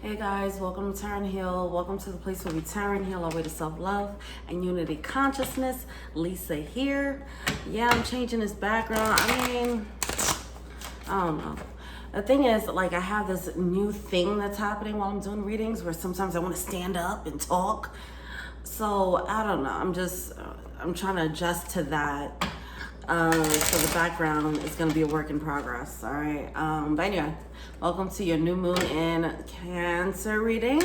Hey guys, welcome to Turn Heal. Welcome to the place where we turn heal our way to self-love and unity consciousness. Lisa here. Yeah, I'm changing this background. I don't know. The thing is, like, I have this new thing that's happening while I'm doing readings where sometimes I want to stand up and talk. So, I don't know. I'm trying to adjust to that. So the background is going to be a work in progress. All right. But anyway, welcome to your new moon in Cancer reading.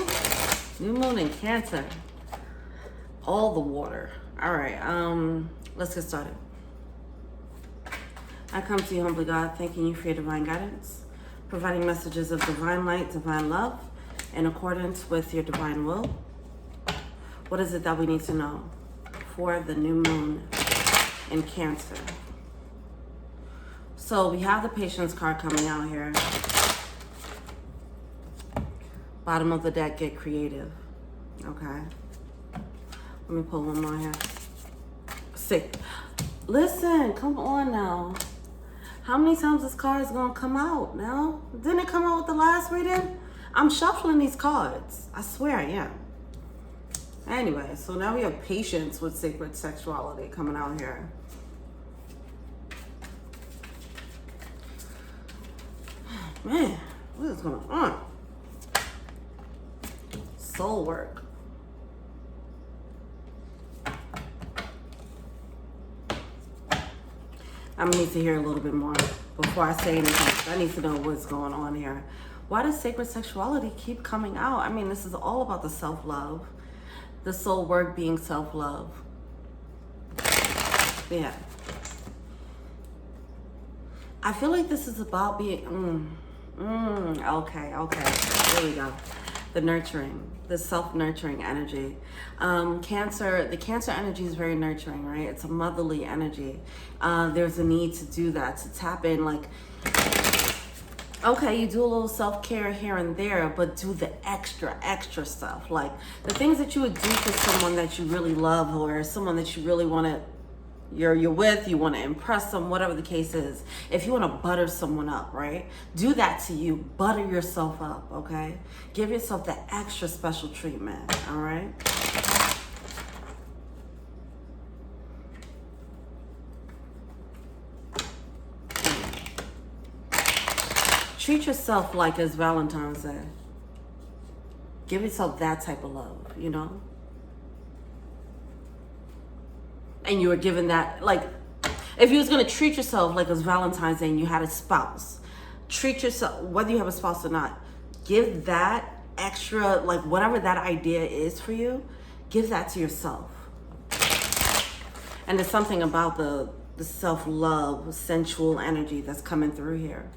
New moon in Cancer. All the water. All right. Let's get started. I come to you humbly, God, thanking you for your divine guidance, providing messages of divine light, divine love, in accordance with your divine will. What is it that we need to know for the new moon in Cancer? So we have the Patience card coming out here. Bottom of the deck, get creative. Okay. Let me pull one more here. Sick. Listen, come on now. How many times this card is gonna come out now? Didn't it come out with the last reading? I'm shuffling these cards. I swear I am. Anyway, so now we have Patience with sacred sexuality coming out here. Man, what is going on? Soul work. I'm gonna need to hear a little bit more before I say anything. I need to know what's going on here. Why does sacred sexuality keep coming out? I mean, this is all about the self-love. The soul work being self-love. Yeah. I feel like this is about being, okay. There we go. The nurturing, the self-nurturing energy. The Cancer energy is very nurturing, right? It's a motherly energy. There's a need to do that, to tap in, like, okay, you do a little self-care here and there, but do the extra stuff. Like the things that you would do for someone that you really love, or someone that you really want to, you're with, you want to impress them, whatever the case is. If you want to butter someone up, right? Do that to you. Butter yourself up, okay? Give yourself that extra special treatment, all right? Treat yourself like it's Valentine's Day. Give yourself that type of love, you know? And you were given that, like, if you was going to treat yourself like it was Valentine's Day and you had a spouse, treat yourself, whether you have a spouse or not, give that extra, like, whatever that idea is for you, give that to yourself. And there's something about the self-love, sensual energy that's coming through here.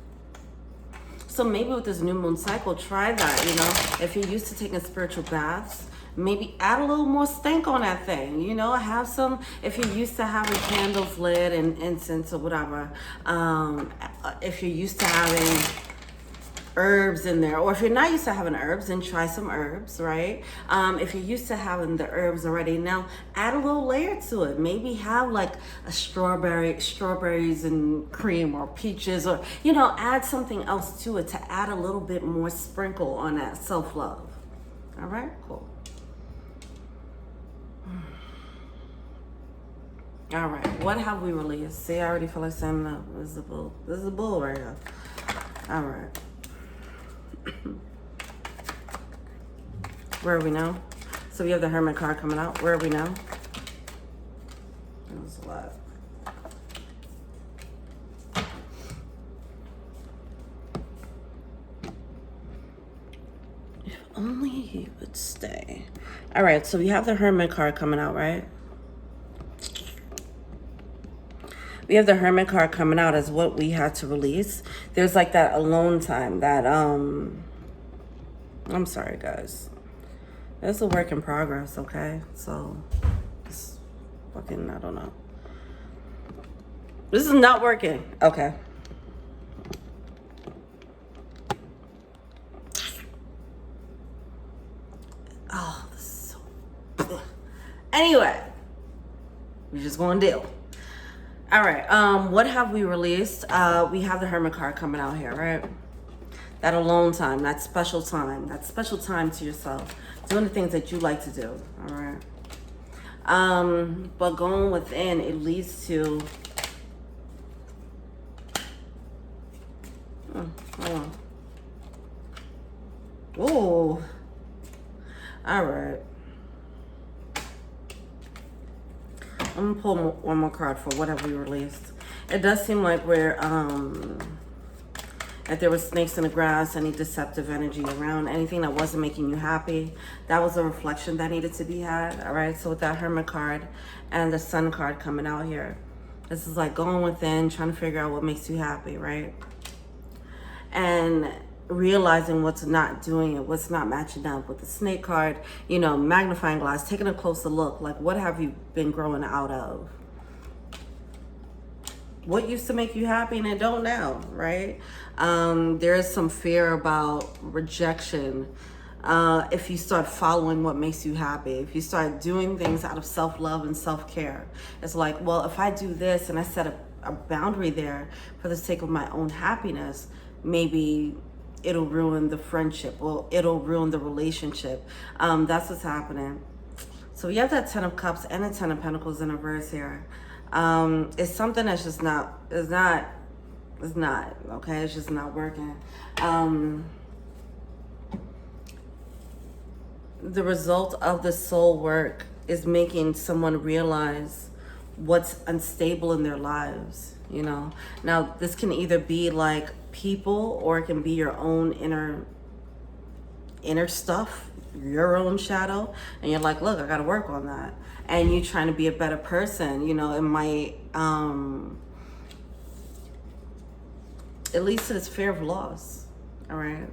So maybe with this new moon cycle, try that, you know. If you're used to taking spiritual baths, maybe add a little more stank on that thing, you know. Have some, if you're used to having candles lit and incense or whatever, if you're used to having herbs in there, or if you're not used to having herbs, then try some herbs, right? If you're used to having the herbs already, now add a little layer to it. Maybe have like a strawberries and cream, or peaches, or, you know, add something else to it to add a little bit more sprinkle on that self-love. All right, cool. All right, what have we released? See, I already feel like saying no. This is a bull. This is a bull right here. All right. Where are we now? So we have the Hermit card coming out. Where are we now? That was a lot. If only he would stay. All right, so we have the Hermit card coming out, right? We have the Hermit card coming out as what we had to release. There's like that alone time, that, I'm sorry, guys. It's a work in progress, okay? So, it's fucking, I don't know. This is not working. Okay. Oh, this is so... Anyway, we're just going to deal. All right, what have we released? We have the Hermit card coming out here, right? that alone time, that special time to yourself, doing the things that you like to do. All right. But going within, it leads to, hold on. Ooh. All right. I'm gonna pull one more card for whatever we released. It does seem like we're, if there were snakes in the grass, any deceptive energy around, anything that wasn't making you happy, that was a reflection that needed to be had. All right. So with that Hermit card and the Sun card coming out here, this is like going within, trying to figure out what makes you happy, right? And realizing what's not doing it, what's not matching up. With the Snake card, you know, magnifying glass, taking a closer look, like what have you been growing out of? What used to make you happy and it don't now, right? There is some fear about rejection. If you start following what makes you happy, if you start doing things out of self-love and self-care, it's like, well, if I do this and I set a boundary there for the sake of my own happiness, maybe it'll ruin the friendship, or it'll ruin the relationship. That's what's happening. So we have that 10 of Cups and the 10 of Pentacles in reverse here. It's something that's just not, it's not, okay? It's just not working. The result of the soul work is making someone realize what's unstable in their lives, you know? Now, this can either be like people, or it can be your own inner stuff, your own shadow, and you're like, look, I gotta work on that. And you trying to be a better person, you know. It might it leads to this fear of loss. All right.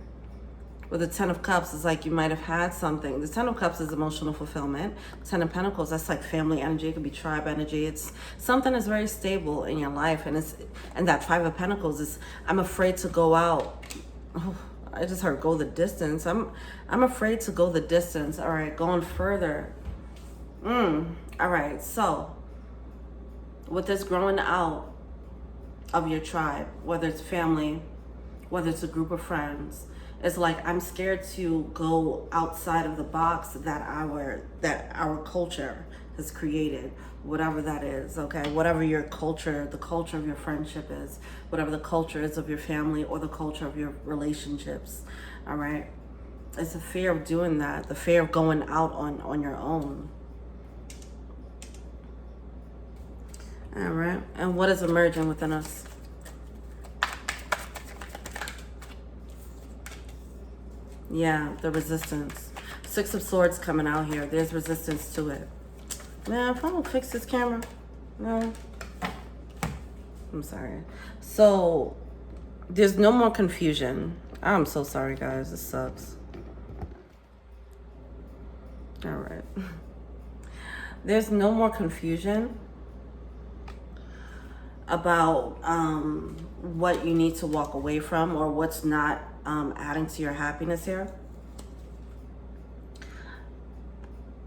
With the 10 of Cups, it's like you might have had something. The 10 of Cups is emotional fulfillment. 10 of Pentacles, that's like family energy. It could be tribe energy. It's something that's very stable in your life. And that 5 of Pentacles is, I'm afraid to go out. Oh, I just heard go the distance. I'm afraid to go the distance. All right, going further. All right, so with this growing out of your tribe, whether it's family, whether it's a group of friends, it's like, I'm scared to go outside of the box that our culture has created, whatever that is, okay? Whatever your culture, the culture of your friendship is, whatever the culture is of your family, or the culture of your relationships, all right? It's a fear of doing that, the fear of going out on your own. All right, and what is emerging within us? Yeah, the resistance. 6 of Swords coming out here. There's resistance to it. Man, if I don't fix this camera, no. I'm sorry. So, there's no more confusion. I'm so sorry, guys. This sucks. All right. There's no more confusion about what you need to walk away from, or what's not adding to your happiness here.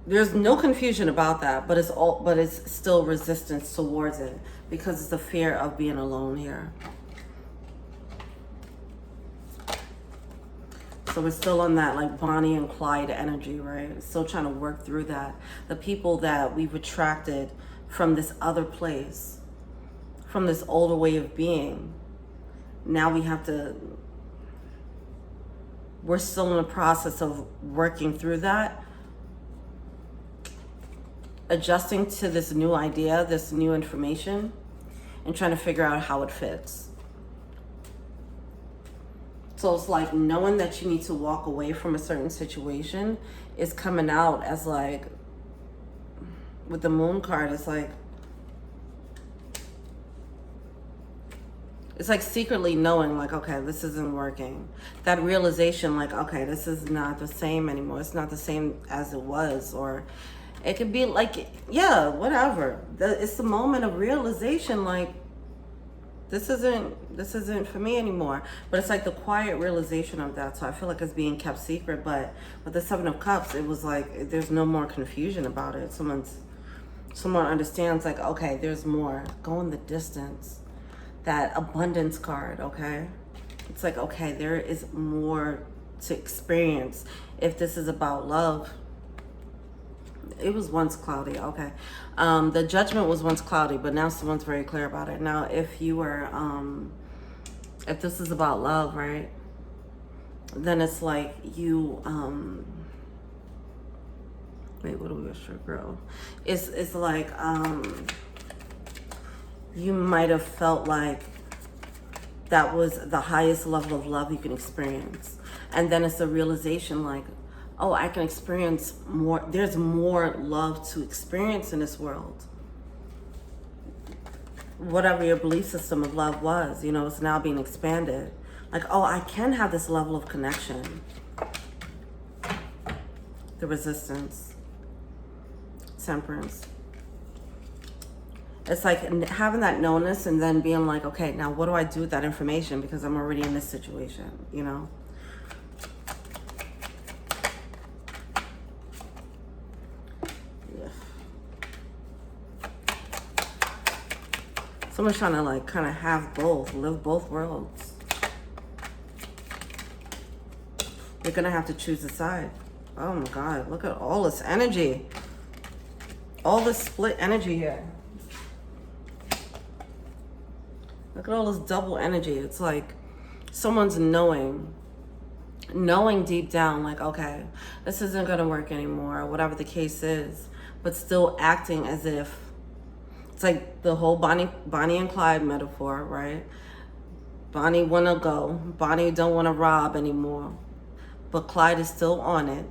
There's no confusion about that, but it's still resistance towards it, because it's the fear of being alone here. So we're still on that like Bonnie and Clyde energy, right? Still trying to work through that. The people that we've attracted from this other place, from this older way of being, now we're still in the process of working through that, adjusting to this new idea, this new information, and trying to figure out how it fits. So it's like knowing that you need to walk away from a certain situation is coming out as like, with the Moon card, it's like secretly knowing like, okay, this isn't working. That realization like, okay, this is not the same anymore. It's not the same as it was. Or it could be like, yeah, whatever. It's the moment of realization like, this isn't for me anymore. But it's like the quiet realization of that. So I feel like it's being kept secret. But with the 7 of Cups, it was like, there's no more confusion about it. Someone understands like, okay, there's more. Going the distance. That abundance card, okay? It's like, okay, there is more to experience. If this is about love, it was once cloudy, okay. The judgment was once cloudy, but now someone's very clear about it. Now, if you were, if this is about love, right, then it's like you, wait, what do we wish for, girl? It's like, you might have felt like that was the highest level of love you can experience. And then it's a realization like, oh, I can experience more. There's more love to experience in this world. Whatever your belief system of love was, you know, it's now being expanded. Like, oh, I can have this level of connection. The resistance. Temperance. It's like having that knownness and then being like, okay, now what do I do with that information? Because I'm already in this situation, you know? Yeah. Someone's trying to like kind of have both, live both worlds. You're going to have to choose a side. Oh my God, look at all this energy. All this split energy here. Look at all this double energy. It's like someone's knowing deep down, like, okay, this isn't going to work anymore, or whatever the case is, but still acting as if, it's like the whole Bonnie and Clyde metaphor, right? Bonnie want to go. Bonnie don't want to rob anymore, but Clyde is still on it.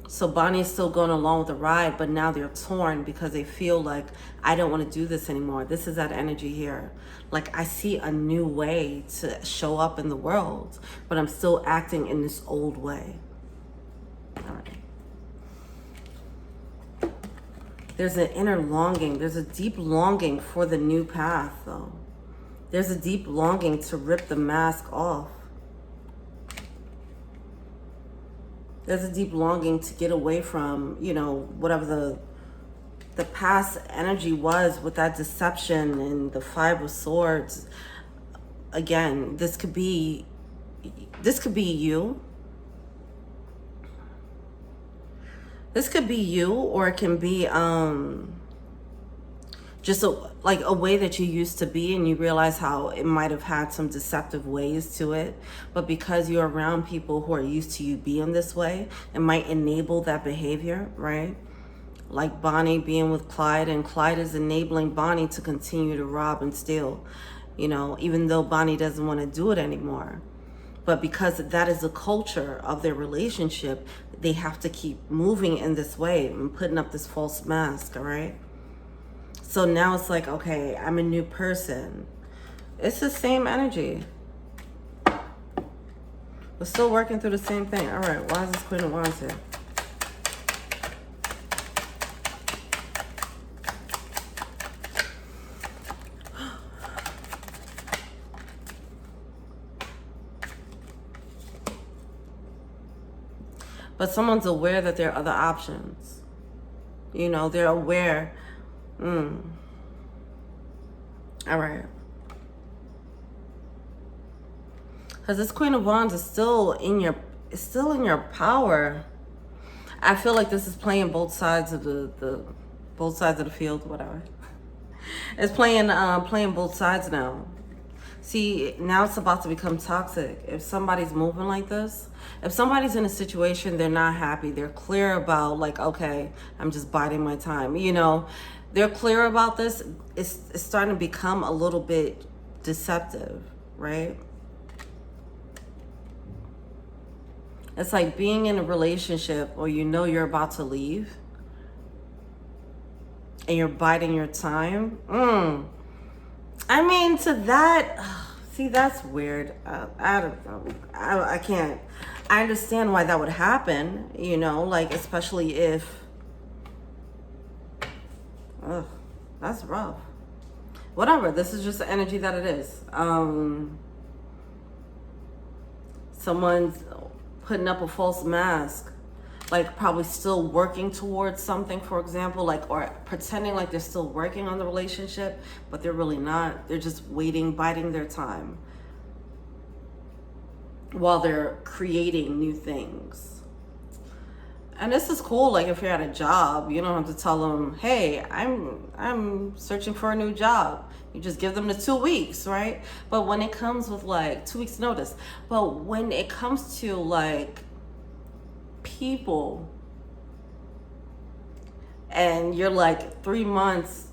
So Bonnie is still going along with the ride, but now they're torn because they feel like, I don't want to do this anymore. This is that energy here. Like, I see a new way to show up in the world, but I'm still acting in this old way. All right. There's an inner longing. There's a deep longing for the new path, though. There's a deep longing to rip the mask off. There's a deep longing to get away from, you know, whatever the past energy was with that deception and the Five of Swords. Again, this could be you. This could be you, or it can be just a way that you used to be, and you realize how it might have had some deceptive ways to it, but because you're around people who are used to you being this way, it might enable that behavior, right? Like Bonnie being with Clyde, and Clyde is enabling Bonnie to continue to rob and steal, you know, even though Bonnie doesn't want to do it anymore. But because that is the culture of their relationship, they have to keep moving in this way and putting up this false mask, all right? So now it's like, okay, I'm a new person. It's the same energy. We're still working through the same thing. All right, why is this Queen of Wands here? But someone's aware that there are other options. You know, they're aware. All right. Because this Queen of Wands is still in your power. I feel like this is playing both sides of both sides of the field, whatever. It's playing both sides now. See, now it's about to become toxic. If somebody's moving like this, if somebody's in a situation, they're not happy, they're clear about like, okay, I'm just biding my time, you know, they're clear about this, it's starting to become a little bit deceptive, right? It's like being in a relationship or you know you're about to leave and you're biding your time. I mean, to that, see, that's weird. I don't know. I can't. I understand why that would happen, you know, like, especially if, that's rough. Whatever, this is just the energy that it is. Someone's putting up a false mask, like probably still working towards something, for example, like, or pretending like they're still working on the relationship, but they're really not. They're just waiting, biding their time. while they're creating new things. And this is cool. Like if you're at a job, you don't have to tell them, hey, I'm searching for a new job. You just give them the 2 weeks, right? But when it comes with like 2 weeks notice, but when it comes to like people, and you're like 3 months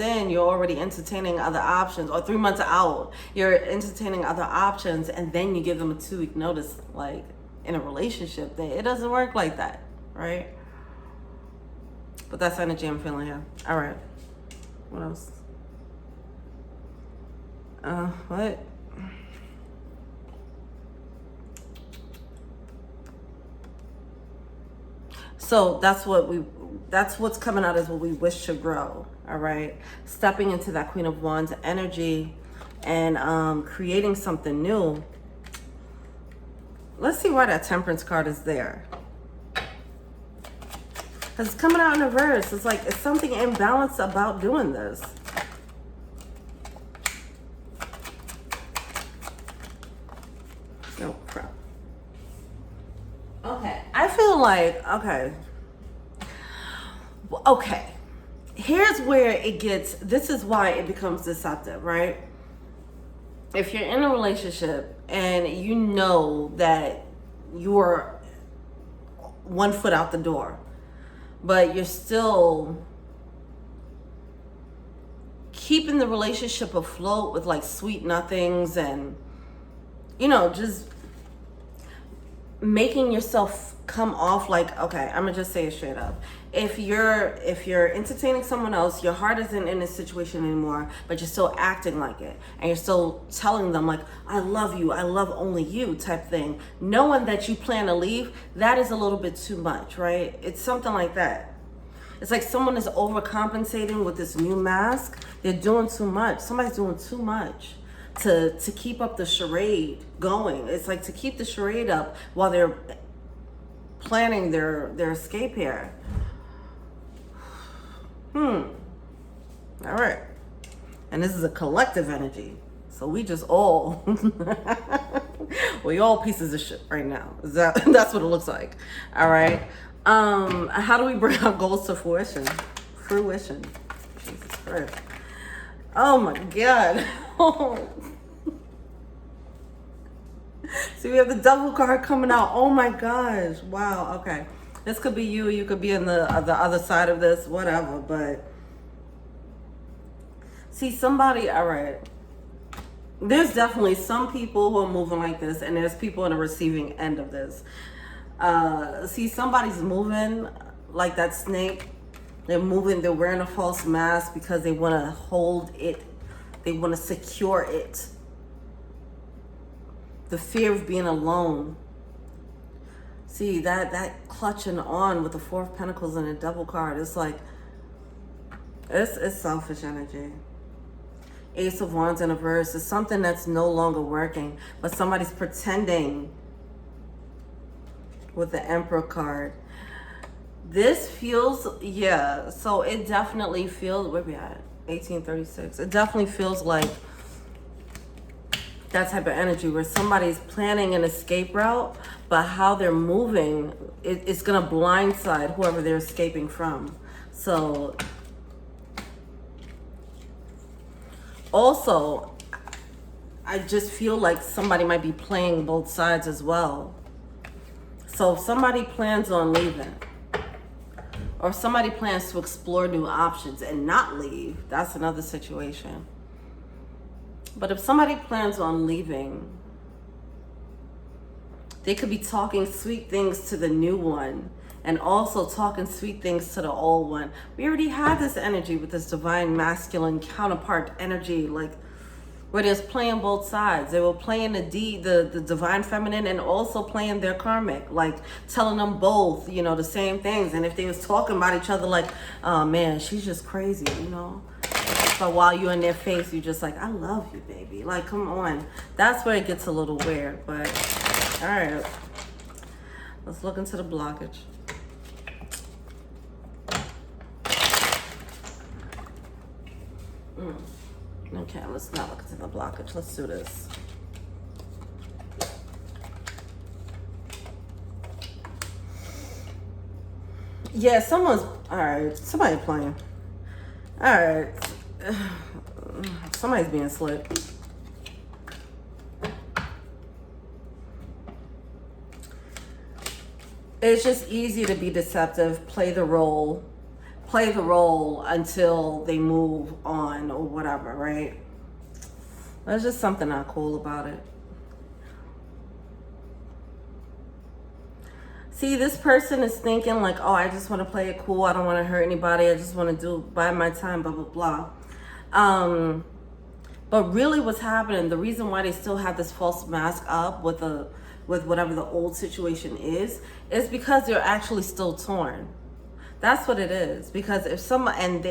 in, you're already entertaining other options, or 3 months out, you're entertaining other options, and then you give them a 2 week notice, like in a relationship, it doesn't work like that, right? But that's the energy I'm feeling here. All right. What else? What? So that's what's coming out is what we wish to grow. All right. Stepping into that Queen of Wands energy and creating something new. Let's see why that Temperance card is there. Because it's coming out in reverse. It's like, it's something imbalanced about doing this. Oh, crap. Okay. I feel like, okay. Here's where it gets, this is why it becomes deceptive, right? If you're in a relationship and you know that you're 1 foot out the door, but you're still keeping the relationship afloat with like sweet nothings and, you know, just making yourself come off like, okay, I'm gonna just say it straight up. If you're entertaining someone else, your heart isn't in this situation anymore, but you're still acting like it, and you're still telling them like, I love you, I love only you type thing, knowing that you plan to leave, that is a little bit too much, right? It's something like that. It's like someone is overcompensating with this new mask. They're doing too much. Somebody's doing too much to keep up the charade going. It's like to keep the charade up while they're planning their escape here. All right. And this is a collective energy. So we just all, we all pieces of shit right now. That's what it looks like. All right. How do we bring our goals to fruition? Fruition. Jesus Christ. Oh my God. See, we have the Devil card coming out. Oh my gosh. Wow. Okay. This could be you. You could be in the other side of this, whatever. But see, somebody, all right. There's definitely some people who are moving like this, and there's people on the receiving end of this. See, somebody's moving like that snake. They're moving, they're wearing a false mask because they want to hold it. They want to secure it. The fear of being alone. See, that clutching on with the Four of Pentacles and the Devil card, it's like, it's selfish energy. Ace of Wands in reverse is something that's no longer working, but somebody's pretending with the Emperor card. This feels, yeah, so it definitely feels, where we at? 1836. It definitely feels like that type of energy where somebody's planning an escape route, but how they're moving, it's going to blindside whoever they're escaping from. So also, I just feel like somebody might be playing both sides as well. So if somebody plans on leaving, or somebody plans to explore new options and not leave, that's another situation. But if somebody plans on leaving, they could be talking sweet things to the new one and also talking sweet things to the old one. We already had this energy with this divine masculine counterpart energy, like where they're playing both sides. They were playing the divine feminine and also playing their karmic, like telling them both, you know, the same things. And if they was talking about each other like, oh man, she's just crazy, you know? But while you're in their face, you're just like, I love you, baby. Like, come on. That's where it gets a little weird, but all right. Let's look into the blockage. Okay, let's not look into the blockage. Let's do this. Yeah, someone's, all right, somebody playing. All right. Somebody's being slick. It's just easy to be deceptive, play the role until they move on or whatever, right? There's just something not cool about it. See, this person is thinking like, oh, I just want to play it cool. I don't want to hurt anybody. I just want to buy my time, blah, blah, blah. But really what's happening, the reason why they still have this false mask up with whatever the old situation is because they're actually still torn. That's what it is. Because if someone, and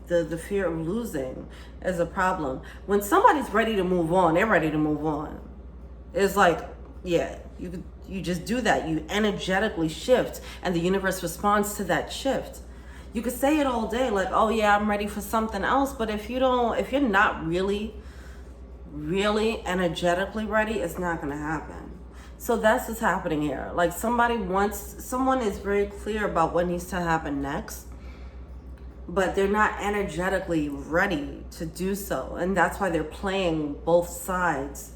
the fear of losing is a problem. When somebody's ready to move on, they're ready to move on. It's like, yeah, you just do that. You energetically shift, and the universe responds to that shift. You could say it all day, like, oh yeah, I'm ready for something else. But if you're not really energetically ready, it's not gonna happen. So that's what's happening here. Like someone is very clear about what needs to happen next, but they're not energetically ready to do so. And that's why they're playing both sides.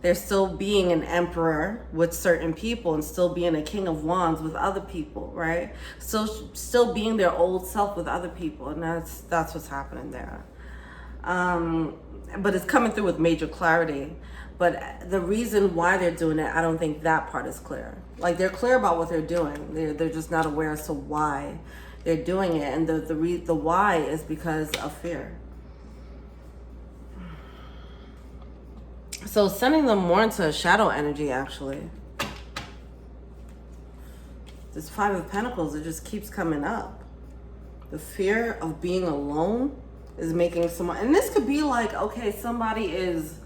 They're still being an emperor with certain people and still being a king of wands with other people, right? Still being their old self with other people. And that's what's happening there. But it's coming through with major clarity. But the reason why they're doing it, I don't think that part is clear. Like they're clear about what they're doing. They're just not aware as to why they're doing it. And the why is because of fear. So sending them more into shadow energy, actually. This Five of Pentacles, it just keeps coming up. The fear of being alone is making someone, and this could be like, okay, somebody is,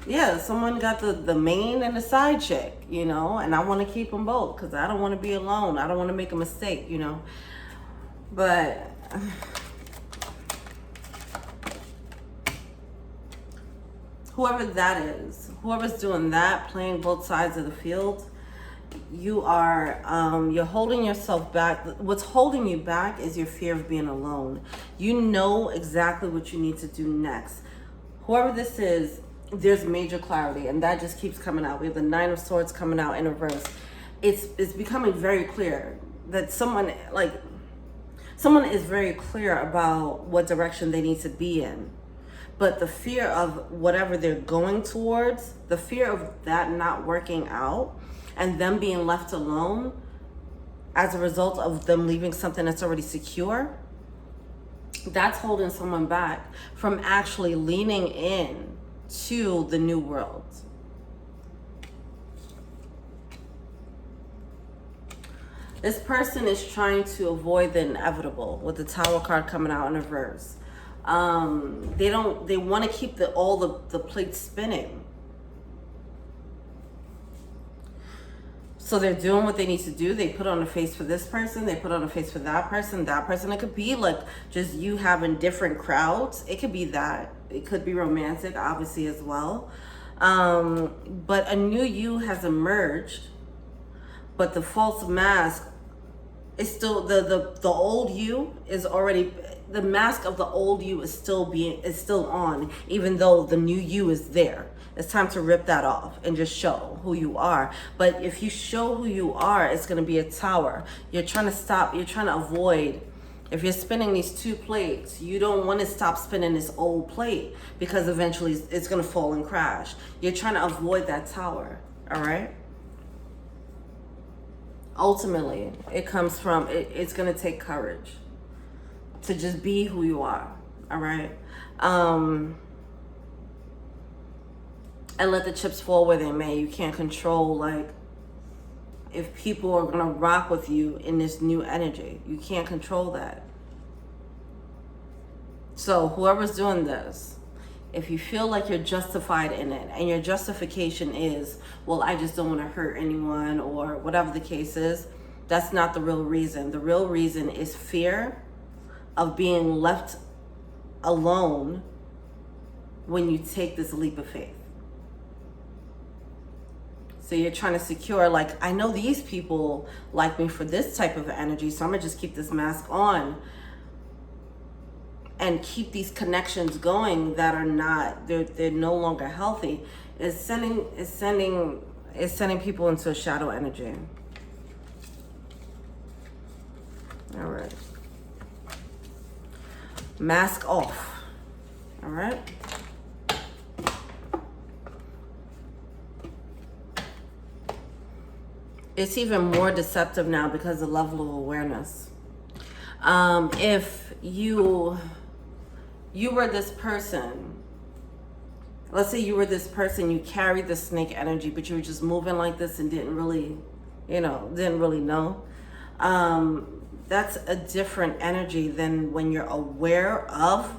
yeah, someone got the main and the side chick, you know, and I want to keep them both because I don't want to be alone. I don't want to make a mistake, you know. But whoever that is, whoever's doing that, playing both sides of the field, you are, you're holding yourself back. What's holding you back is your fear of being alone. You know exactly what you need to do next. Whoever this is, there's major clarity, and that just keeps coming out. We have the Nine of Swords coming out in reverse. It's becoming very clear that someone is very clear about what direction they need to be in. But the fear of whatever they're going towards, the fear of that not working out and them being left alone as a result of them leaving something that's already secure, that's holding someone back from actually leaning in to the new world. This person is trying to avoid the inevitable with the Tower card coming out in reverse. They want to keep all the plates spinning. So they're doing what they need to do. They put on a face for this person. They put on a face for that person. That person. It could be like just you having different crowds. It could be that. It could be romantic, obviously, as well. But a new you has emerged. But the false mask is still, the old you is already, the mask of the old you is still on, even though the new you is there. It's time to rip that off and just show who you are. But if you show who you are, it's going to be a tower. You're trying to avoid, if you're spinning these two plates, you don't want to stop spinning this old plate because eventually it's going to fall and crash. You're trying to avoid that tower, all right? Ultimately, it comes from, it's going to take courage to just be who you are, all right? And let the chips fall where they may. You can't control, like, if people are going to rock with you in this new energy. You can't control that. So whoever's doing this, if you feel like you're justified in it, and your justification is, well, I just don't want to hurt anyone, or whatever the case is, that's not the real reason. The real reason is fear of being left alone when you take this leap of faith. So you're trying to secure, like, I know these people like me for this type of energy, so I'm gonna just keep this mask on and keep these connections going that are not, they're no longer healthy. It's sending people into a shadow energy. All right. Mask off. All right. It's even more deceptive now because of the level of awareness. If you were this person, let's say you were this person, you carried the snake energy, but you were just moving like this and didn't really know. That's a different energy than when you're aware of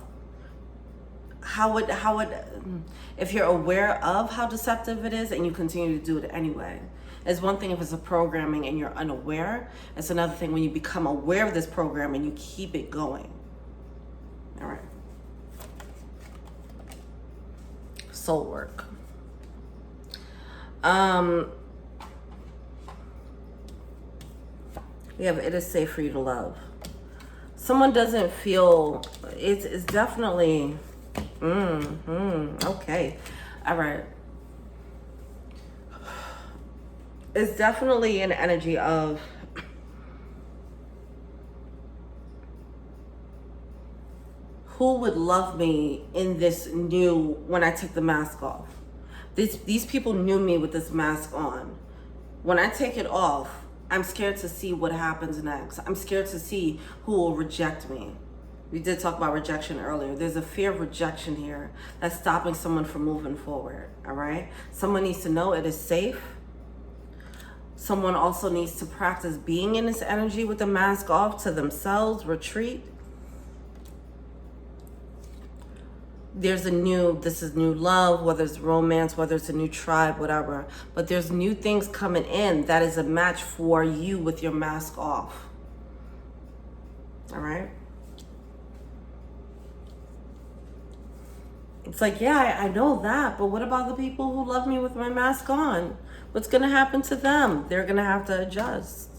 if you're aware of how deceptive it is and you continue to do it anyway. It's one thing if it's a programming and you're unaware. It's another thing when you become aware of this program and you keep it going. All right. Soul work. We have it is safe for you to love. Someone doesn't feel, it's definitely, okay. All right. It's definitely an energy of who would love me in this new, when I take the mask off. These people knew me with this mask on. When I take it off, I'm scared to see what happens next. I'm scared to see who will reject me. We did talk about rejection earlier. There's a fear of rejection here that's stopping someone from moving forward, all right? Someone needs to know it is safe. Someone also needs to practice being in this energy with the mask off to themselves, retreat. This is new love, whether it's romance, whether it's a new tribe, whatever. But there's new things coming in that is a match for you with your mask off. All right? It's like, yeah, I know that, but what about the people who love me with my mask on? What's going to happen to them? They're going to have to adjust.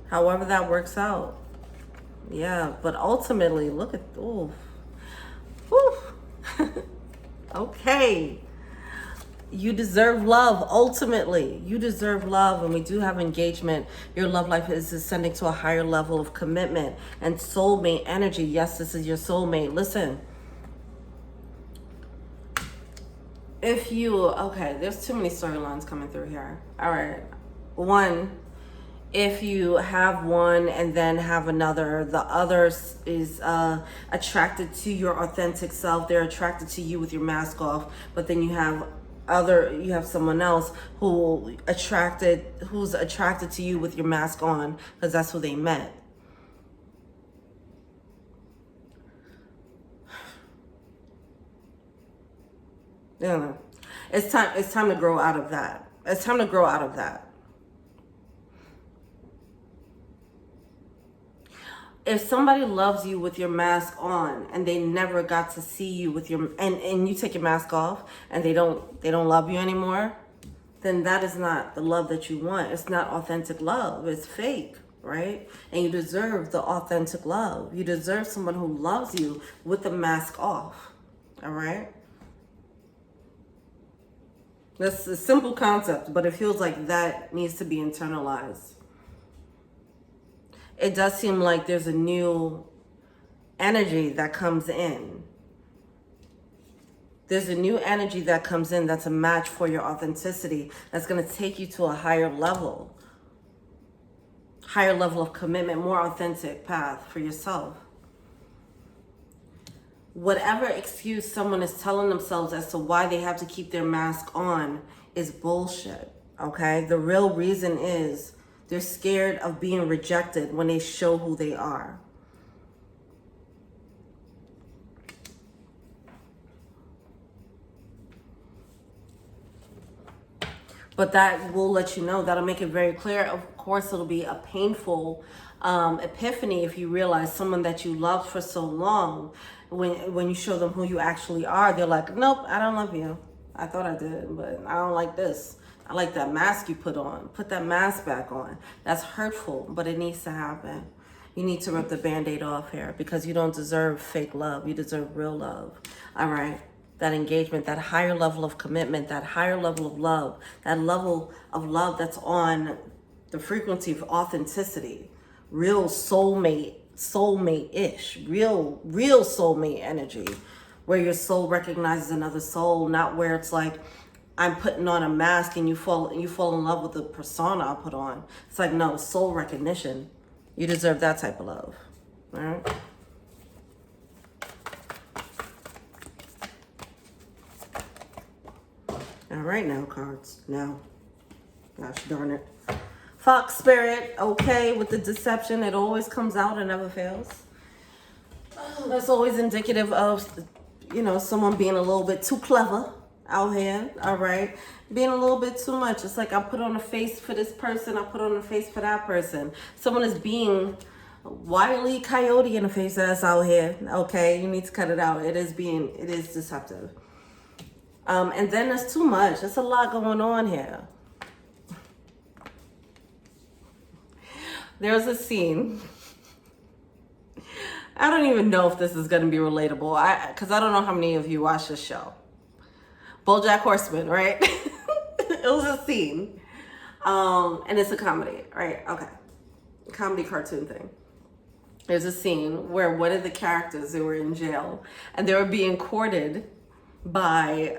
However that works out. Yeah, but ultimately, look at, ooh. Okay. You deserve love, ultimately. You deserve love, and we do have engagement. Your love life is ascending to a higher level of commitment and soulmate energy. Yes, this is your soulmate. Listen. Okay, there's too many storylines coming through here. All right. One, if you have one and then have another, the other is attracted to your authentic self. They're attracted to you with your mask off, but then you have someone else who's attracted to you with your mask on, because that's who they met. Yeah, it's time to grow out of that. It's time to grow out of that. If somebody loves you with your mask on and they never got to see you with your and you take your mask off and they don't love you anymore, then that is not the love that you want. It's not authentic love. It's fake, right? And you deserve the authentic love. You deserve someone who loves you with the mask off. All right? That's a simple concept, but it feels like that needs to be internalized. It does seem like there's a new energy that comes in. There's a new energy that comes in that's a match for your authenticity, that's going to take you to a higher level of commitment, more authentic path for yourself. Whatever excuse someone is telling themselves as to why they have to keep their mask on is bullshit, okay? The real reason is they're scared of being rejected when they show who they are. But that will let you know, that'll make it very clear. Of course, it'll be a painful epiphany if you realize someone that you loved for so long, when you show them who you actually are, they're like, nope, I don't love you. I thought I did, but I don't like this. I like that mask you put on. Put that mask back on. That's hurtful, but it needs to happen. You need to rip the Band-Aid off here because you don't deserve fake love. You deserve real love. All right? That engagement, that higher level of commitment, that higher level of love, that level of love that's on the frequency of authenticity, real soulmate-ish, real soulmate energy, where your soul recognizes another soul, not where it's like, I'm putting on a mask and you fall in love with the persona I put on. It's like, no, soul recognition. You deserve that type of love. All right? All right now, cards. Now. Gosh darn it. Fox spirit, okay, with the deception. It always comes out and never fails. Oh, that's always indicative of, you know, someone being a little bit too clever out here, all right? Being a little bit too much. It's like I put on a face for this person, I put on a face for that person. Someone is being wily coyote in the face ass out here, okay? You need to cut it out. It is deceptive. And then there's too much. There's a lot going on here. There's a scene. I don't even know if this is going to be relatable, because I don't know how many of you watch this show. BoJack Horseman, right? It was a scene. And it's a comedy, right? Okay. Comedy cartoon thing. There's a scene where one of the characters, they were in jail, and they were being courted by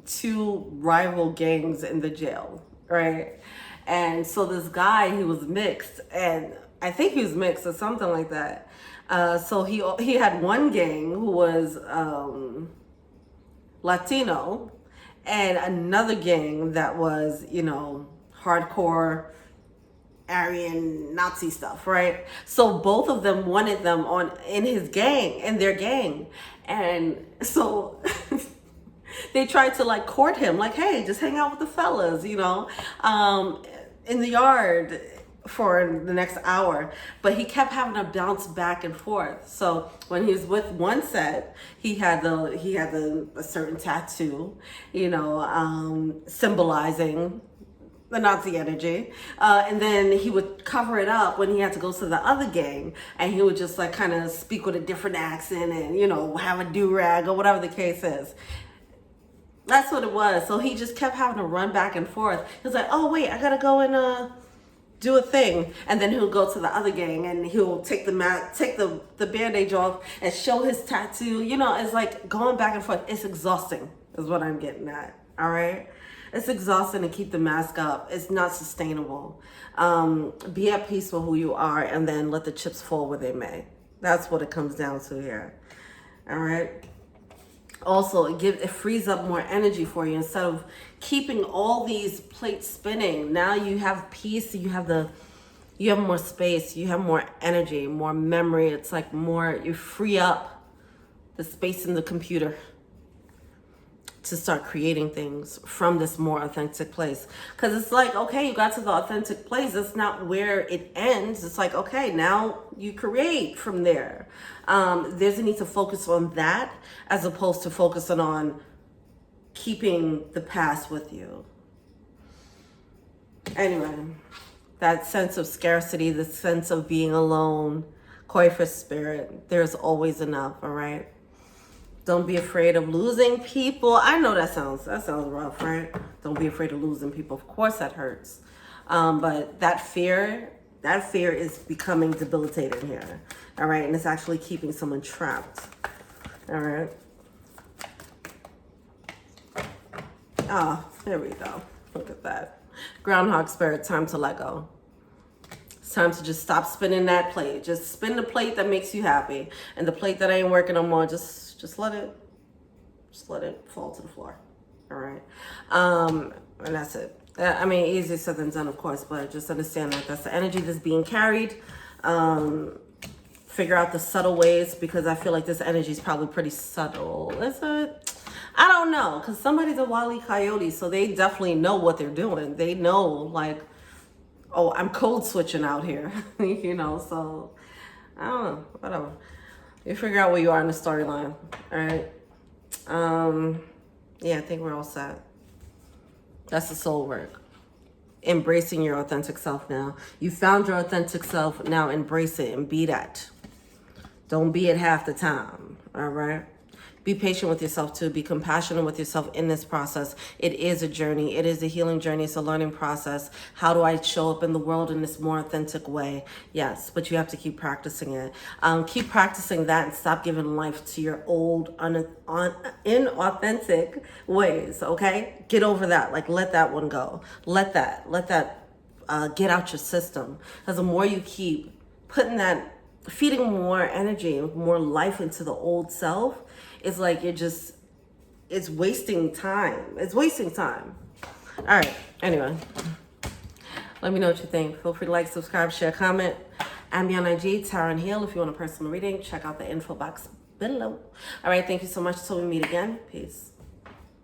two rival gangs in the jail, right? And so this guy, he was mixed, and I think he was mixed or something like that. So he had one gang who was Latino, and another gang that was, you know, hardcore Aryan Nazi stuff, right? So both of them wanted them in their gang. And so they tried to like court him, like, hey, just hang out with the fellas, you know, in the yard for the next hour. But he kept having to bounce back and forth. So when he was with one set, he had a certain tattoo, you know, symbolizing the Nazi energy. And then he would cover it up when he had to go to the other gang, and he would just like kind of speak with a different accent and, you know, have a do-rag or whatever the case is. That's what it was. So he just kept having to run back and forth. He was like, oh wait, I gotta go and do a thing. And then he'll go to the other gang and he'll take the Band-Aid off and show his tattoo. You know, it's like going back and forth. It's exhausting is what I'm getting at. All right. It's exhausting to keep the mask up. It's not sustainable. Be at peace with who you are, and then let the chips fall where they may. That's what it comes down to here. All right. Also, it frees up more energy for you instead of keeping all these plates spinning. Now you have peace. You have more space. You have more energy, more memory. It's like you free up the space in the computer to start creating things from this more authentic place. Because it's like, okay, you got to the authentic place. That's not where it ends. It's like, okay, now you create from there. There's a need to focus on that as opposed to focusing on keeping the past with you. Anyway, that sense of scarcity, the sense of being alone, koi for spirit, there's always enough, all right? Don't be afraid of losing people. I know that sounds rough, right? Don't be afraid of losing people. Of course that hurts. But that fear is becoming debilitating here. All right. And it's actually keeping someone trapped. All right. Ah, there we go. Look at that. Groundhog spirit, time to let go. It's time to just stop spinning that plate. Just spin the plate that makes you happy. And the plate that ain't working no more, just let it fall to the floor. All right. And that's it. I mean, easier said than done, of course, but just understand that that's the energy that's being carried. Figure out the subtle ways, because I feel like this energy is probably pretty subtle. Is it? I don't know, because somebody's a wily coyote, so they definitely know what they're doing. They know, like, oh, I'm code switching out here, you know, so I don't know, whatever. You figure out where you are in the storyline, all right? Yeah, I think we're all set. That's the soul work. Embracing your authentic self now. You found your authentic self. Now embrace it and be that. Don't be it half the time. All right? Be patient with yourself too. Be compassionate with yourself in this process. It is a journey. It is a healing journey. It's a learning process. How do I show up in the world in this more authentic way? Yes, but you have to keep practicing it. Keep practicing that and stop giving life to your old, inauthentic ways, okay? Get over that. Like, let that one go. Let that get out your system. Because the more you keep putting that, feeding more energy and more life into the old self, it's like it's wasting time. It's wasting time. All right. Anyway, let me know what you think. Feel free to like, subscribe, share, comment. I'm me on IG, Tarot and Heal. If you want a personal reading, check out the info box below. All right. Thank you so much. Till we meet again. Peace.